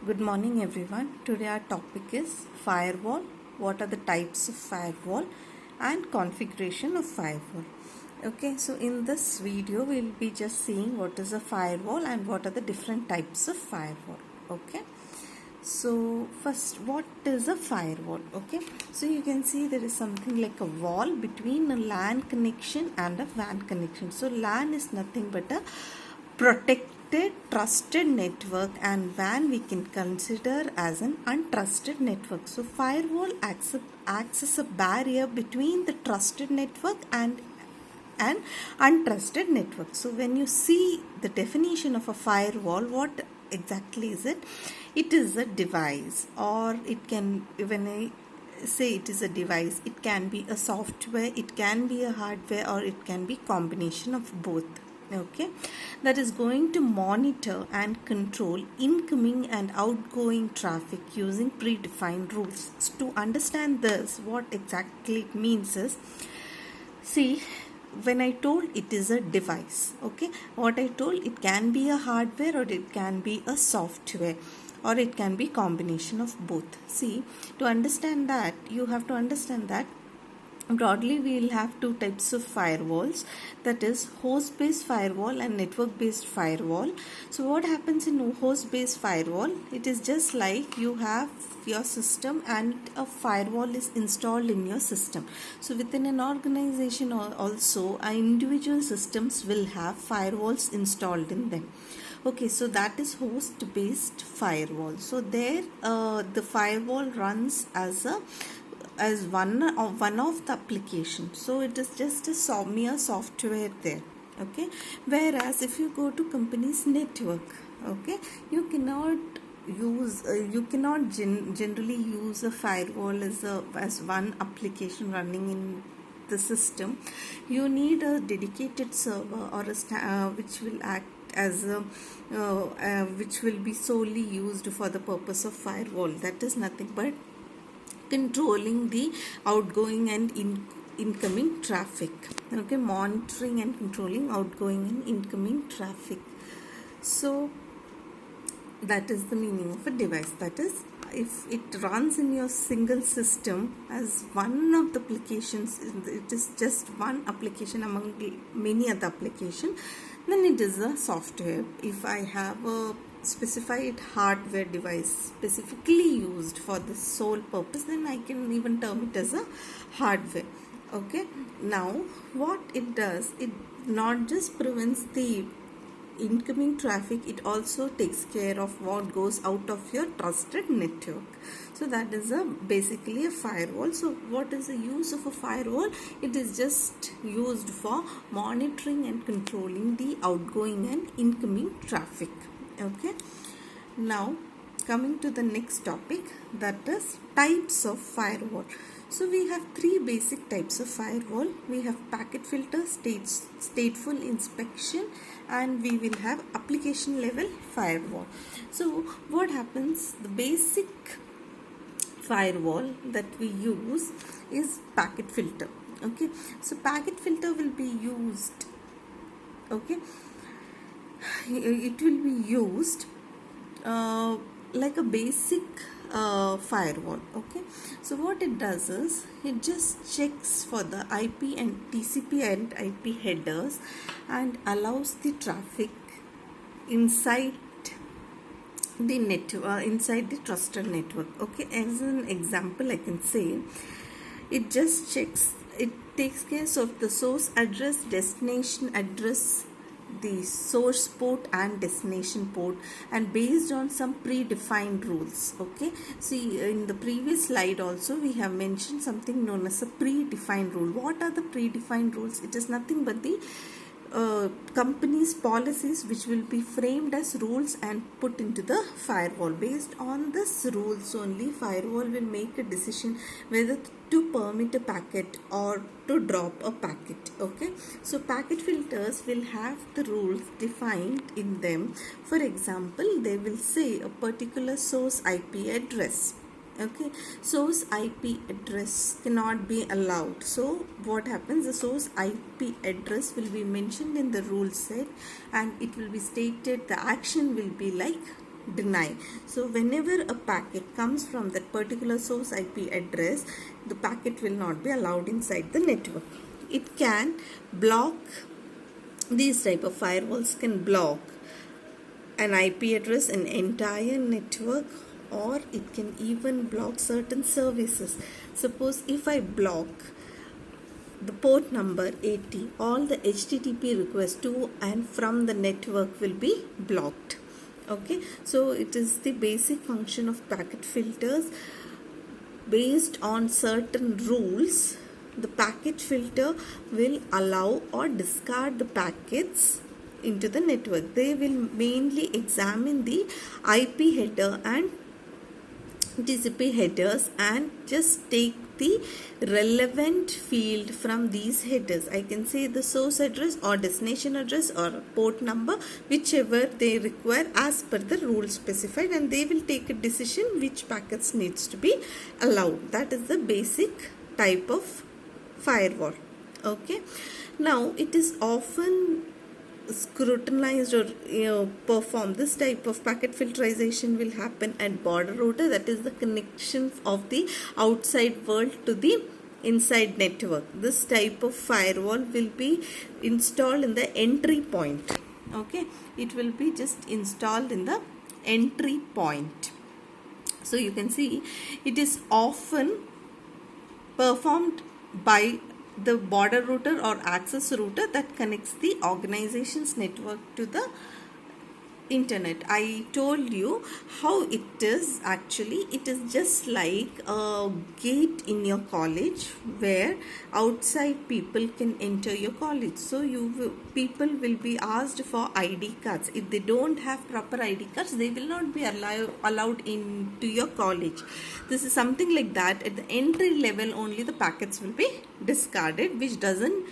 Good morning everyone. Today our topic is firewall. What are the types of firewall and configuration of firewall. Okay, so in this video we'll be just seeing what is a firewall and what are the different types of firewall. Okay. So first, what is a firewall? Okay, so you can see there is something like a wall between a LAN connection and a WAN connection. So LAN is nothing but a protected trusted network, and WAN we can consider as an untrusted network. So firewall acts as a barrier between the trusted network and an untrusted network. So when you see the definition of a firewall, what exactly is it? It is a device, or it can, when I say it is a device, it can be a software, it can be a hardware, or it can be combination of both. Okay, that is going to monitor and control incoming and outgoing traffic using predefined rules. So to understand this, what exactly it means is, see, when I told it is a device, okay, what I told, it can be a hardware or it can be a software, or it can be combination of both. See, to understand that, you have to understand that broadly we will have two types of firewalls, that is host based firewall and network based firewall. So what happens in host based firewall, it is just like you have your system and a firewall is installed in your system. So within an organization also individual systems will have firewalls installed in them. Okay, so that is host based firewall. So there the firewall runs as one of the application. So it is just a mere software there. Okay, whereas if you go to company's network, okay, you cannot generally use a firewall as one application running in the system. You need a dedicated server or which will act as a which will be solely used for the purpose of firewall. That is nothing but controlling the outgoing and incoming traffic. Okay, monitoring and controlling outgoing and incoming traffic. So that is the meaning of a device. That is, if it runs in your single system as one of the applications, it is just one application among many other applications, then it is a software. If I have a specified hardware device specifically used for this sole purpose, then I can even term it as a hardware. Okay, now what it does, it not just prevents the incoming traffic, it also takes care of what goes out of your trusted network. So that is basically a firewall. So what is the use of a firewall? It is just used for monitoring and controlling the outgoing and incoming traffic. Okay, now coming to the next topic, that is types of firewall. So we have three basic types of firewall. We have packet filter, stateful inspection, and we will have application level firewall. So what happens, the basic firewall that we use is packet filter. Okay, so packet filter will be used, okay, it will be used like a basic firewall. Okay, so what it does is, it just checks for the IP and TCP and IP headers and allows the traffic inside the network, inside the trusted network. Okay, as an example I can say, it just checks, it takes care of the source address, destination address, the source port and destination port, and based on some predefined rules. Okay, see, in the previous slide also we have mentioned something known as a predefined rule. What are the predefined rules? It is nothing but the company's policies which will be framed as rules and put into the firewall. Based on this rules only, firewall will make a decision whether to permit a packet or to drop a packet. Okay, so packet filters will have the rules defined in them. For example, they will say a particular source IP address. Okay, source IP address cannot be allowed. So what happens, the source IP address will be mentioned in the rule set, and it will be stated the action will be like deny. So whenever a packet comes from that particular source IP address, the packet will not be allowed inside the network. It can block, these type of firewalls can block an IP address, an entire network, or it can even block certain services. Suppose if I block the port number 80, all the HTTP requests to and from the network will be blocked. Okay, so it is the basic function of packet filters. Based on certain rules, the packet filter will allow or discard the packets into the network. They will mainly examine the IP header and TCP headers and just take the relevant field from these headers. I can say the source address or destination address or port number, whichever they require as per the rule specified, and they will take a decision which packets needs to be allowed. That is the basic type of firewall. Okay, now it is often scrutinized or performed. This type of packet filterization will happen at border router, that is the connection of the outside world to the inside network. This type of firewall will be installed in the entry point. Okay, it will be just installed in the entry point. So you can see it is often performed by the border router or access router that connects the organization's network to the internet. I told you how it is. Actually, it is just like a gate in your college where outside people can enter your college. So people will be asked for ID cards. If they don't have proper ID cards, they will not be allowed into your college. This is something like that. At the entry level only the packets will be discarded, which doesn't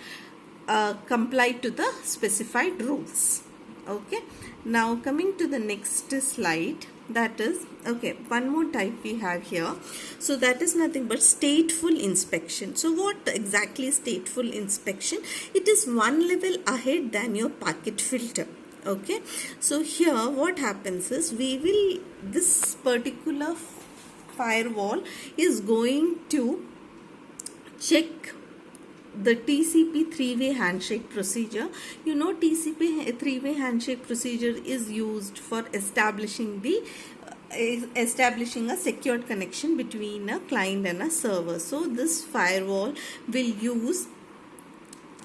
comply to the specified rules. Okay, now coming to the next slide, that is, okay, one more type we have here. So that is nothing but stateful inspection. So what exactly is stateful inspection? It is one level ahead than your packet filter. Okay, so here what happens is this particular firewall is going to check the TCP three-way handshake procedure. You know, TCP three-way handshake procedure is used for establishing a secured connection between a client and a server. So this firewall will use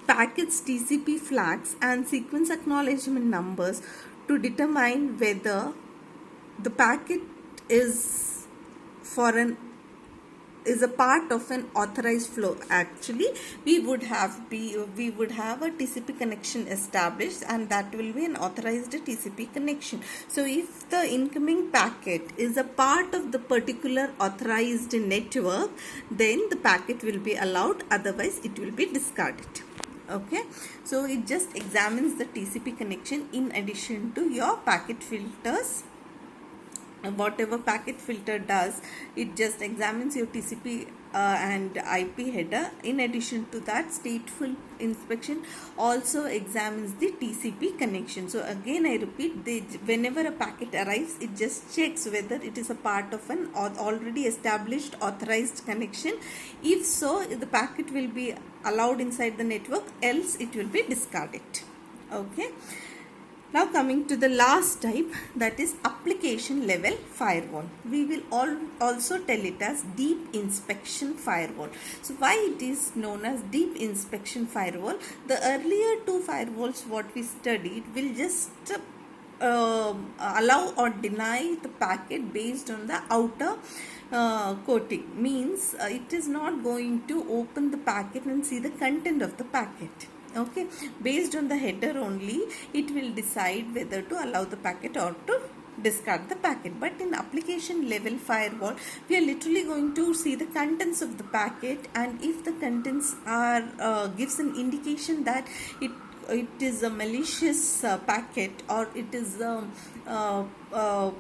packets, TCP flags and sequence acknowledgement numbers to determine whether the packet is a part of an authorized flow. Actually, we would have a TCP connection established, and that will be an authorized TCP connection. So if the incoming packet is a part of the particular authorized network, then the packet will be allowed, otherwise it will be discarded. Okay, so it just examines the TCP connection in addition to your packet filters. Whatever packet filter does, it just examines your TCP and IP header. In addition to that, stateful inspection also examines the TCP connection. So again I repeat, whenever a packet arrives, it just checks whether it is a part of an already established authorized connection. If so, the packet will be allowed inside the network, else it will be discarded. Okay, now coming to the last type, that is application level firewall. We will also tell it as deep inspection firewall. So why it is known as deep inspection firewall? The earlier two firewalls what we studied will just allow or deny the packet based on the outer coating. Means it is not going to open the packet and see the content of the packet. Okay, based on the header only, it will decide whether to allow the packet or to discard the packet. But in application level firewall, we are literally going to see the contents of the packet, and if the contents are gives an indication that it is a malicious packet, or it is a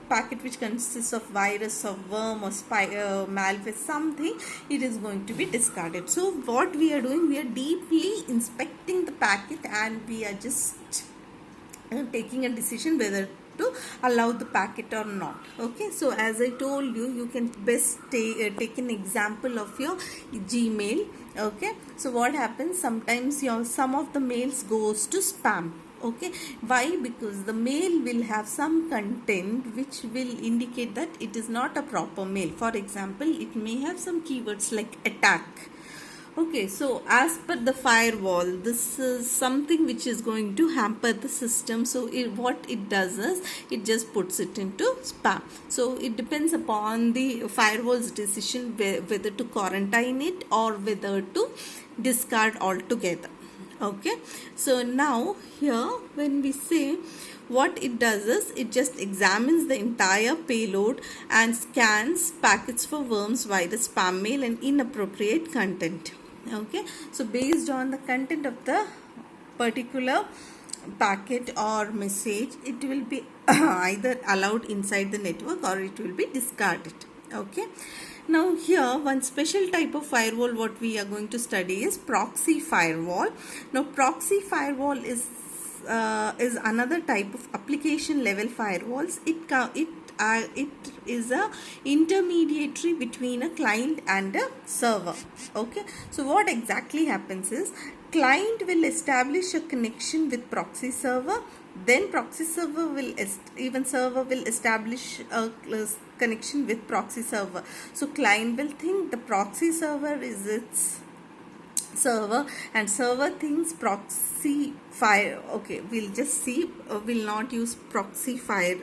packet which consists of virus or worm or malware, something, it is going to be discarded. So what we are doing, we are deeply inspecting the packet, and we are just taking a decision whether to allow the packet or not. Okay, so as I told you, you can best take an example of your Gmail. Okay, so what happens, sometimes your some of the mails goes to spam. Okay, why? Because the mail will have some content which will indicate that it is not a proper mail. For example, it may have some keywords like attack. Okay, so as per the firewall, this is something which is going to hamper the system. So what it does is it just puts it into spam. So it depends upon the firewall's decision whether to quarantine it or whether to discard altogether. Okay, so now here when we say, what it does is it just examines the entire payload and scans packets for worms via the spam mail and inappropriate content. Okay, so based on the content of the particular packet or message, it will be either allowed inside the network or it will be discarded. Okay, now here one special type of firewall what we are going to study is proxy firewall. Now proxy firewall is another type of application level firewalls. It is a intermediary between a client and a server. Okay, so what exactly happens is, client will establish a connection with proxy server, then proxy server will establish a connection with proxy server. So client will think the proxy server is its server and server thinks proxy fire. Okay, we'll just see, we'll not use proxy fire